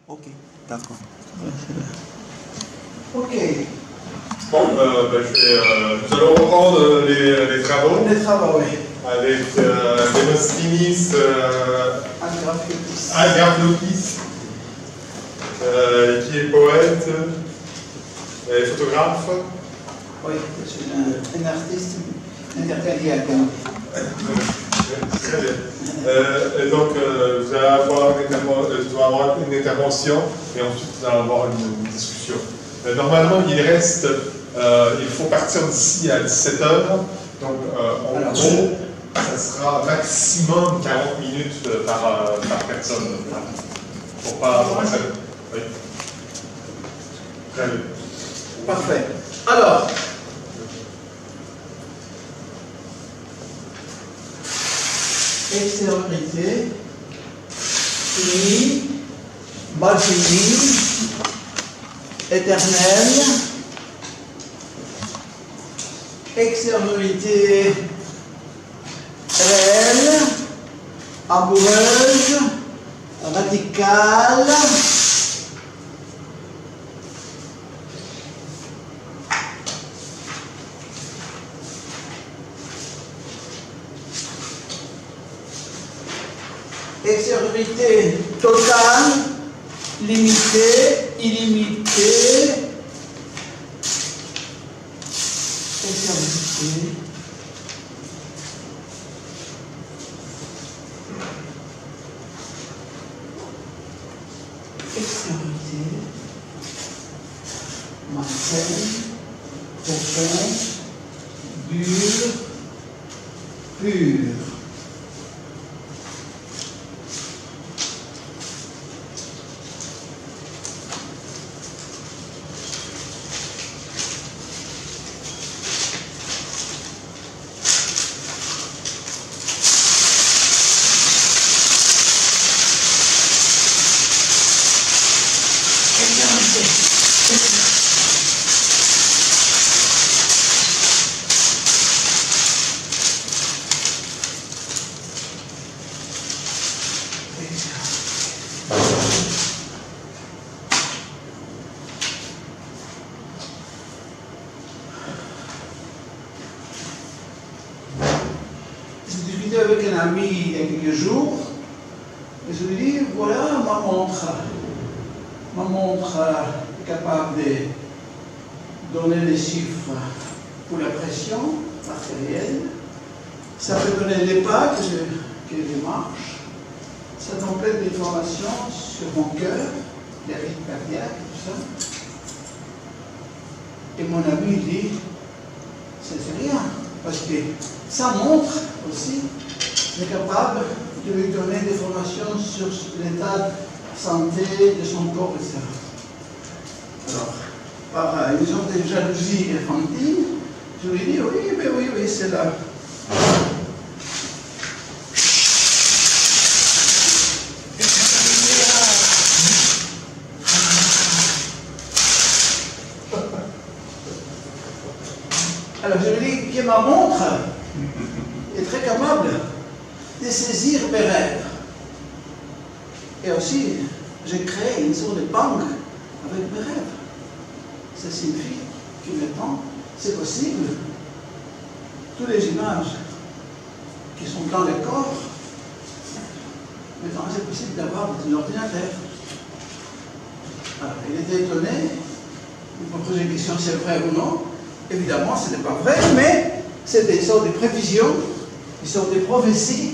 Ok, d'accord. Ok. Bon, nous allons reprendre les travaux. Les travaux, oui. Avec Demosthenis Agraflokis, qui est poète et photographe. Oui, je suis un artiste intercalé. Très bien. Et donc, vous allez avoir une intervention et ensuite vous allez avoir une discussion. Normalement, il faut partir d'ici à 17 h. Donc, en gros, ça sera maximum 40 minutes par personne. Pour pas. Oui. Très bien. Parfait. Alors. Extériorité, fini, mal fini, éternelle, extériorité réelle, amoureuse, radicale, extériorité totale, limitée, illimitée, extériorité, malsaine, profonde, dure, pure. J'ai discuté avec un ami il y a quelques jours et je lui ai dit voilà ma montre. Ma montre est capable de donner des chiffres pour la pression artérielle. Ça peut donner les pas que je marche. Ça donne plein d'informations sur mon cœur, les rythmes cardiaques, tout ça. Et mon ami dit c'est rien, parce que sa montre aussi est capable de lui donner des informations sur l'état de santé de son corps, etc. Alors, par une sorte de jalousie infantile, je lui dis oui, c'est là. Alors je lui dis que ma montre est très capable de saisir mes rêves. Et aussi, j'ai créé une sorte de banque avec mes rêves. Ça signifie que maintenant, c'est possible, toutes les images qui sont dans le corps, maintenant c'est possible d'avoir un ordinateur. Alors, il était étonné, il me posait la question si c'est vrai ou non. Évidemment, ce n'est pas vrai, mais c'est des sortes de prévisions, des sortes de prophéties,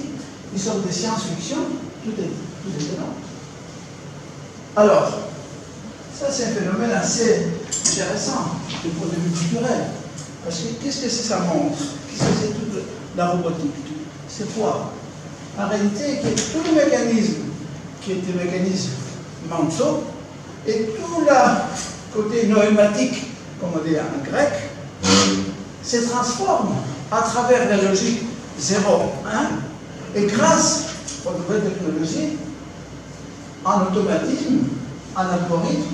des sortes de science-fiction, tout est dedans. Alors, ça c'est un phénomène assez intéressant du point de vue culturel. Parce que qu'est-ce que ça montre? Qu'est-ce que c'est toute la robotique? C'est quoi? En réalité, tout le mécanisme qui est des mécanismes mentaux et tout le côté pneumatique, comme on dit en grec, se transforme à travers la logique 0, 1, et grâce aux nouvelles technologies, en automatisme, en algorithme,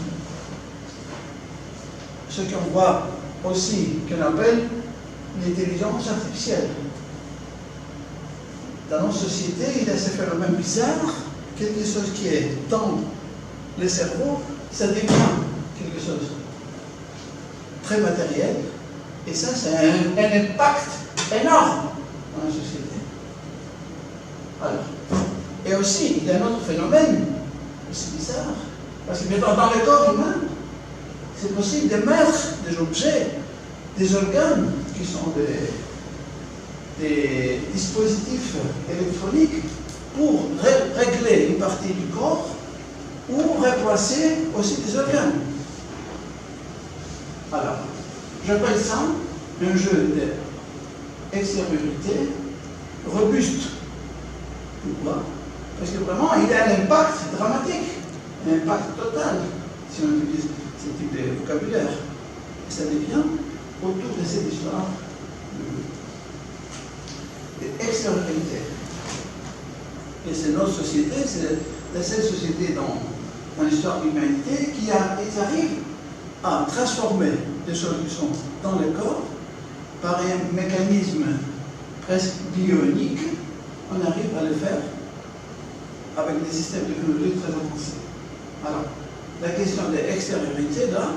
ce qu'on voit aussi, qu'on appelle l'intelligence artificielle. Dans nos sociétés, il y a ce phénomène bizarre, quelque chose qui est dans le cerveau, ça devient quelque chose de très matériel. Et ça, c'est un impact énorme dans la société. Alors, et aussi, il y a un autre phénomène, aussi bizarre, parce que maintenant, dans le corps humain, c'est possible de mettre des objets, des organes qui sont des dispositifs électroniques pour régler une partie du corps ou remplacer aussi des organes. Alors, j'appelle ça un jeu d'extériorité robuste. Pourquoi? Parce que vraiment, il a un impact dramatique, un impact total, si on utilise ce type de vocabulaire. Et ça devient autour de cette histoire d'extériorité. Et c'est notre société, c'est la seule société dans l'histoire de l'humanité qui arrive à transformer des choses qui sont dans le corps par un mécanisme presque bionique. On arrive à le faire avec des systèmes technologiques très avancés. Alors, la question de l'extériorité, là,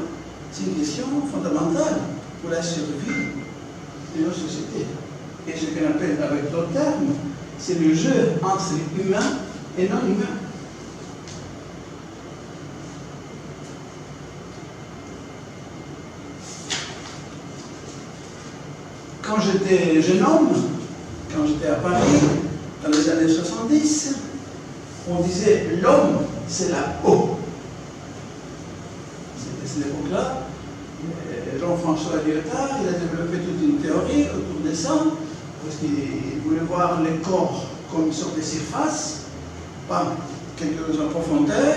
c'est une question fondamentale pour la survie de nos sociétés. Et ce qu'on appelle avec d'autres termes, c'est le jeu entre humain et non humain. Quand j'étais jeune homme, quand j'étais à Paris, dans les années 70, on disait l'homme, c'est la peau. C'était cette époque-là. Jean-François Lyotard, il a développé toute une théorie autour de ça, parce qu'il voulait voir le corps comme une sorte de surface, pas quelque chose en profondeur.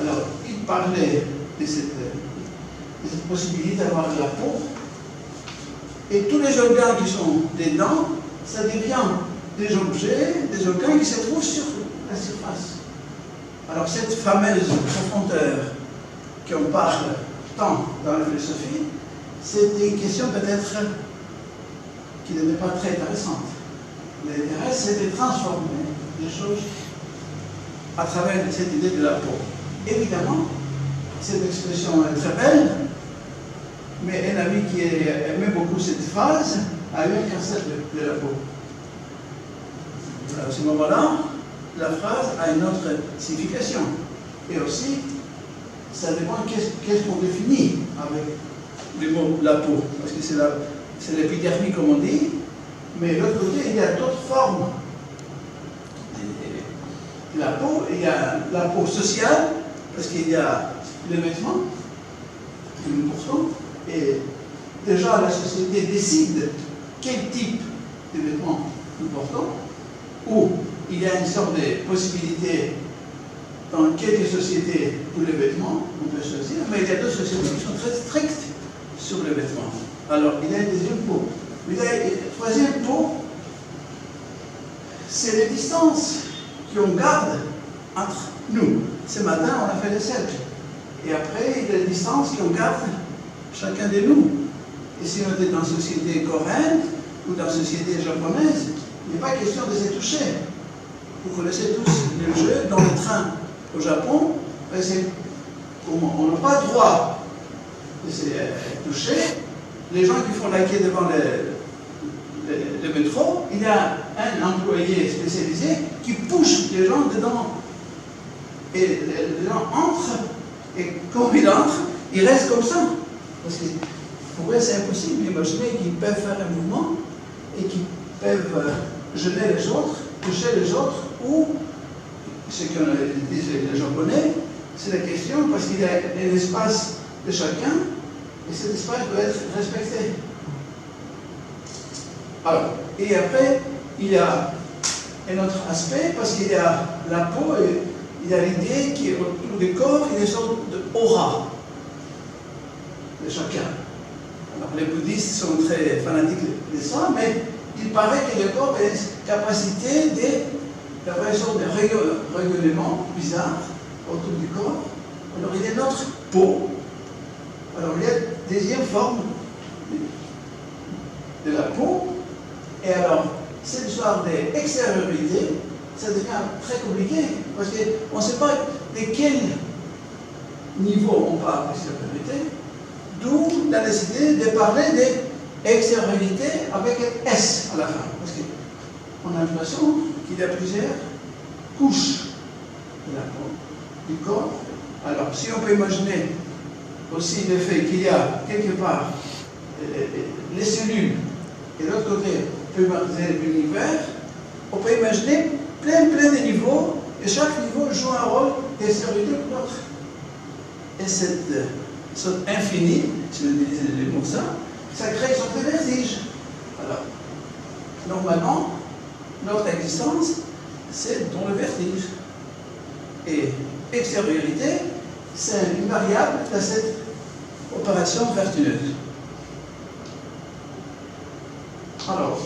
Alors, il parlait de cette possibilité d'avoir de la peau. Et tous les organes qui sont dedans, ça devient des objets, des organes qui se trouvent sur la surface. Alors cette fameuse profondeur qu'on parle tant dans la philosophie, c'est une question peut-être qui n'est pas très intéressante. L'intérêt, c'est de transformer les choses à travers cette idée de la peau. Évidemment, cette expression est très belle, mais un ami qui aimait beaucoup cette phrase a eu un cancer de la peau. À ce moment-là, la phrase a une autre signification. Et aussi, ça dépend qu'est-ce qu'on définit avec le mot la peau. Parce que c'est l'épidermie, comme on dit, mais de l'autre côté, il y a d'autres formes de la peau. Il y a la peau sociale, parce qu'il y a les vêtements que nous portons. Et déjà, la société décide quel type de vêtements nous portons, ou il y a une sorte de possibilité dans quelques sociétés pour les vêtements, on peut choisir, mais il y a d'autres sociétés qui sont très strictes sur les vêtements. Alors, il y a une deuxième peau. Il y a une troisième peau, c'est les distances qu'on garde entre nous. Ce matin, on a fait le cercle. Et après, il y a les distances qu'on garde chacun de nous. Et si on était dans une société coréenne ou dans une société japonaise, il n'est pas question de se toucher. Vous connaissez tous le jeu dans le train au Japon, on n'a pas le droit de se toucher. Les gens qui font la queue devant le métro, il y a un employé spécialisé qui pousse les gens dedans. Et les gens entrent, et quand ils entrent, ils restent comme ça. Parce que pour eux, c'est impossible d'imaginer qu'ils peuvent faire un mouvement et qu'ils peuvent gêner les autres, toucher les autres, ou ce que disent les Japonais, c'est la question parce qu'il y a l'espace de chacun et cet espace doit être respecté. Alors, et après, il y a un autre aspect parce qu'il y a la peau et il y a l'idée qui est autour du corps, il y a une sorte d'aura de chacun. Alors, les bouddhistes sont très fanatiques de ça, mais il paraît que le corps a une capacité d'avoir une sorte de rayonnement bizarre autour du corps. Alors, il y a notre peau. Alors, il y a une deuxième forme de la peau. Et alors, cette histoire d'extériorité, ça devient très compliqué parce qu'on ne sait pas de quelle niveau on parle d'extériorité, d'où la nécessité de parler d'extériorité avec un S à la fin. Parce qu'on a l'impression qu'il y a plusieurs couches de la peau, du corps. Alors, si on peut imaginer aussi le fait qu'il y a quelque part les cellules et de l'autre côté, on peut imaginer l'univers, on peut imaginer plein de niveaux et chaque niveau joue un rôle d'extériorité pour l'autre. Et cette infini, si vous utilisez les mots ça crée une sorte de vertige. Alors, normalement, notre existence, c'est dans le vertige. Et extériorité, c'est une variable de cette opération vertigineuse. Alors,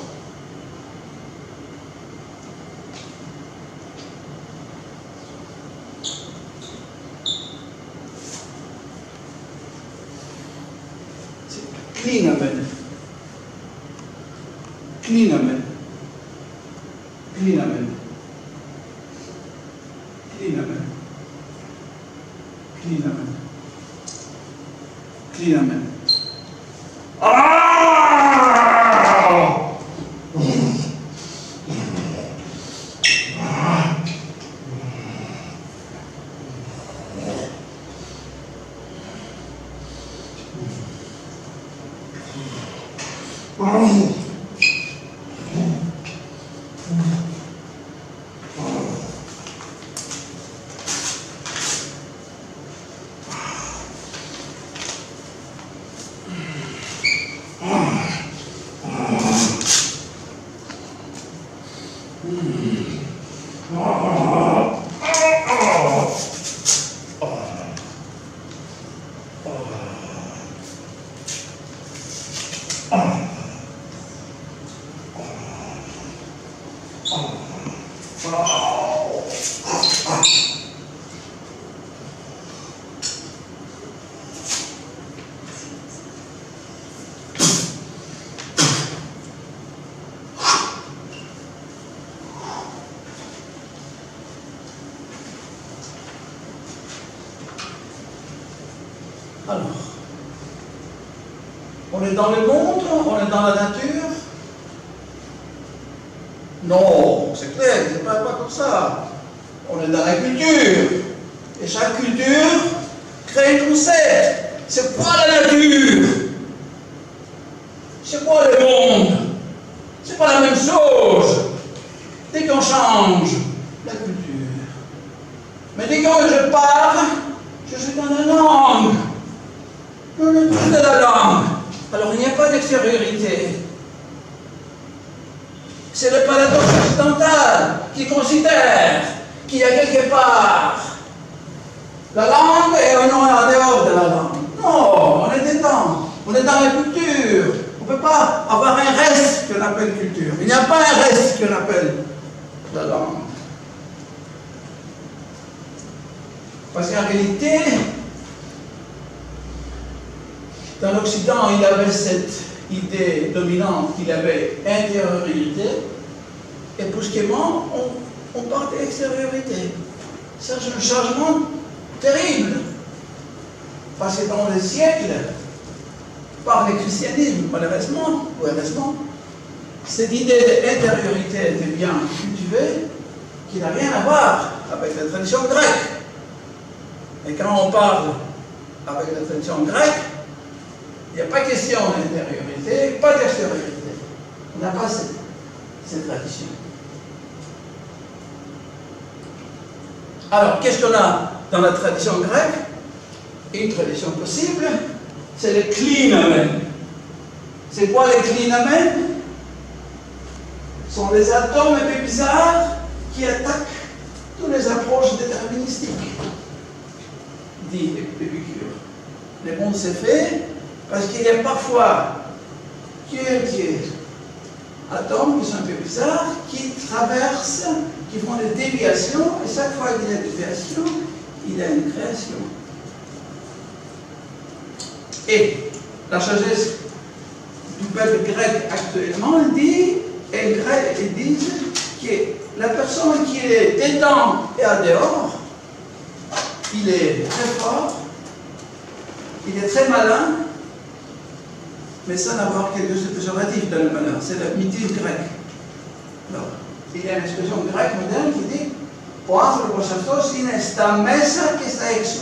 Klinamen. Klinamen. Klinamen. Klinamen. Klinamen. Klinamen. Alors, on est dans le monde, on est dans la nature. Non, c'est clair, c'est pas comme ça. On est dans la culture. Et chaque culture crée un concept. C'est quoi la nature? C'est quoi le monde? C'est pas la même chose. Dès qu'on change la culture. Mais dès que je parle, je suis dans la langue. Dans le truc de la langue. Alors il n'y a pas d'extériorité. C'est le paradoxe occidental qui considère qu'il y a quelque part la langue et on est en dehors de la langue. Non, on est dedans. On est dans la culture. On ne peut pas avoir un reste qu'on appelle culture. Il n'y a pas un reste qu'on appelle la langue. Parce qu'en réalité, dans l'Occident, il y avait cette idée dominante qu'il y avait intériorité, et brusquement, on parle d'extériorité. C'est un changement terrible. Parce que dans les siècles, par le christianisme, malheureusement, ou heureusement, cette idée d'intériorité était bien cultivée, qui n'a rien à voir avec la tradition grecque. Et quand on parle avec la tradition grecque, il n'y a pas question d'intériorité, pas d'extériorité. On n'a pas cette tradition. Alors, qu'est-ce qu'on a dans la tradition grecque? Une tradition possible, c'est le klinamen. C'est quoi les klinamen? Ce sont les atomes un peu bizarres qui attaquent toutes les approches déterministiques, dit Épicure. Le monde s'est fait parce qu'il y a parfois quelques atomes qui sont un peu bizarres, qui traversent, qui font des déviations, et chaque fois qu'il y a une déviation, il y a une création. Et la sagesse du peuple grec actuellement dit, et les Grecs disent que la personne qui est dedans et à dehors, il est très fort, il est très malin, mais sans avoir quelque chose de péjoratif dans le malheur. C'est la mythie grecque. Alors, il y a une expression grecque moderne qui dit «Ο άνθρωπος αυτός είναι στα μέσα και στα έξω».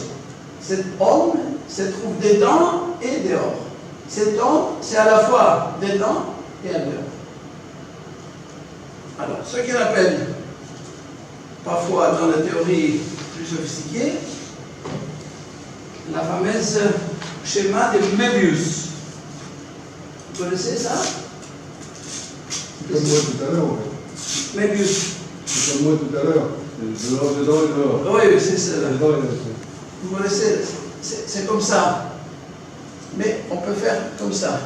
Cet homme se trouve dedans et dehors. Cet homme, c'est à la fois dedans et à dehors. Alors, ce qu'on appelle parfois dans la théorie plus sophistiquée, la fameuse schéma de Möbius. Vous connaissez ça? Comme moi tout à l'heure, ouais. Möbius. Comme moi tout à l'heure. Dedans et dehors. Oui, c'est ça. Dedans et dehors. Vous connaissez, c'est comme ça. Mais on peut faire comme ça.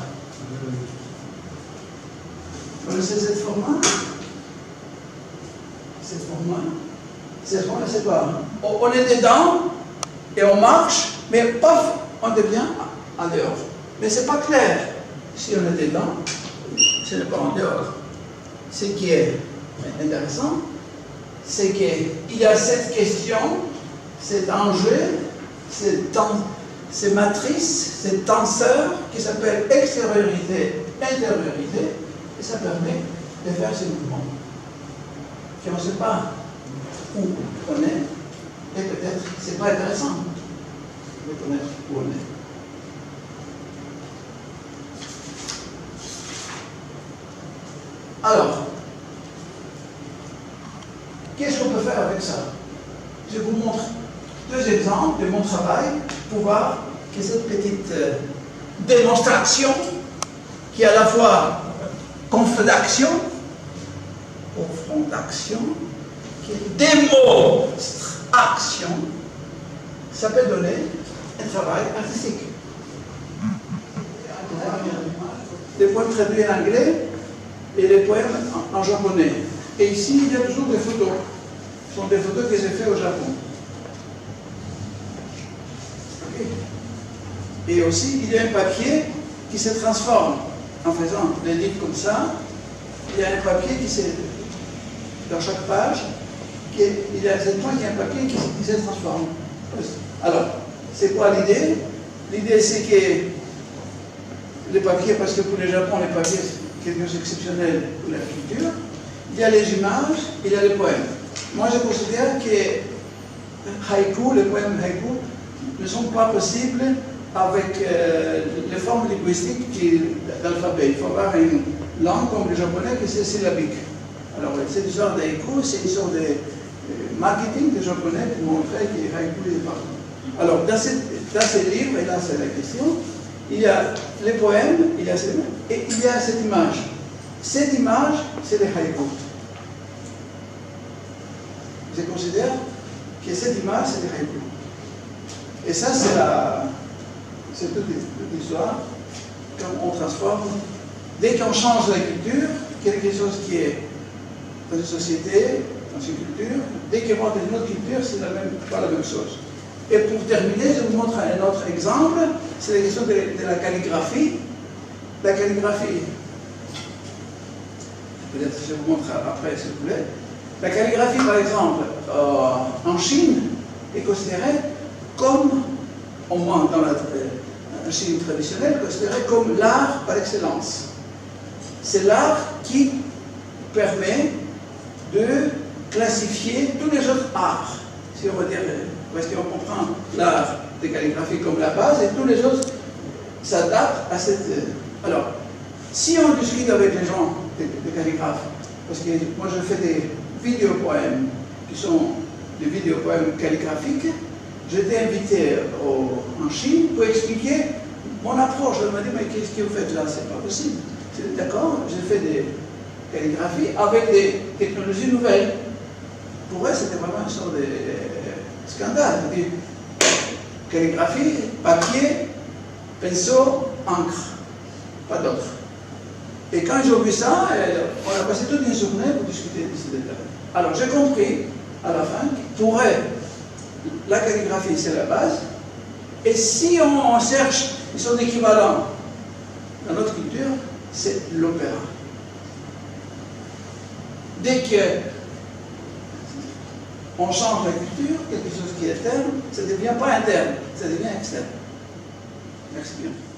Vous connaissez cette forme-là? Cette forme-là? Cette forme-là, c'est quoi? On est dedans et on marche, mais paf, on devient en dehors. Mais c'est pas clair. Si on est dedans, ce n'est pas en dehors. Ce qui est intéressant, c'est qu'il y a cette question, cet enjeu, cette matrice, cette tenseur qui s'appelle extériorité, intériorité, et ça permet de faire ces mouvements. Et on ne sait pas où on est, et peut-être c'est pas intéressant de connaître où on est. Alors, qu'est-ce qu'on peut faire avec ça? Je vous montre deux exemples de mon travail pour voir que cette petite démonstration, qui est à la fois confrontation, qui est démonstration, ça peut donner un travail artistique. Des poèmes traduits en anglais et les poèmes en japonais. Et ici, il y a toujours des photos. Ce sont des photos que j'ai faites au Japon. Okay. Et aussi, il y a un papier qui se transforme en faisant des livres comme ça. Il y a un papier qui se... Dans chaque page, il y a cette fois qu'il y a un papier qui se transforme. Alors, c'est quoi l'idée? L'idée, c'est que les papiers, parce que pour le Japon, les papiers, c'est quelque chose d'exceptionnel pour la culture. Il y a les images, il y a les poèmes. Moi, je considère que les poèmes haïku ne sont pas possibles avec les formes linguistiques d'alphabet. Il faut avoir une langue comme le japonais qui c'est syllabique. Alors, cette histoire d'haïku, c'est une sorte de marketing des japonais pour montrer que haïku est partout. Alors, dans ces livres, et là c'est la question, il y a les poèmes, et il y a cette image. Cette image, c'est les haïkus. Je considère que cette image, c'est les haïkus. Et ça, c'est toute l'histoire. Quand on transforme, dès qu'on change la culture, quelque chose qui est dans une société, dans une culture, dès qu'on rentre dans une autre culture, c'est pas la même chose. Et pour terminer, je vous montre un autre exemple, c'est la question de la calligraphie. La calligraphie, peut-être je vous montre après s'il vous plaît. La calligraphie, par exemple, en Chine, est considérée comme, au moins dans la Chine traditionnelle, considérée comme l'art par excellence. C'est l'art qui permet de classifier tous les autres arts, si on va dire, parce qu'on comprend l'art de calligraphie comme la base, et tous les autres s'adaptent à cette... Alors, si on discute avec les gens, des calligraphes, parce que moi je fais des vidéopoèmes qui sont des vidéopoèmes calligraphiques, j'étais invité en Chine pour expliquer mon approche. Elle m'a dit, mais qu'est-ce que vous faites là? C'est pas possible. J'ai dit, d'accord, j'ai fait des calligraphies avec des technologies nouvelles. Pour eux, c'était vraiment une sorte de scandale. Calligraphie, papier, pinceau, encre, pas d'autre. Et quand j'ai vu ça, on a passé toute une journée pour discuter de ces détails. Alors j'ai compris à la fin que pour eux, la calligraphie c'est la base, et si on cherche, ils sont équivalents dans notre culture, c'est l'opéra. Dès qu'on change la culture, quelque chose qui est interne, ça ne devient pas interne, ça devient externe. Merci bien.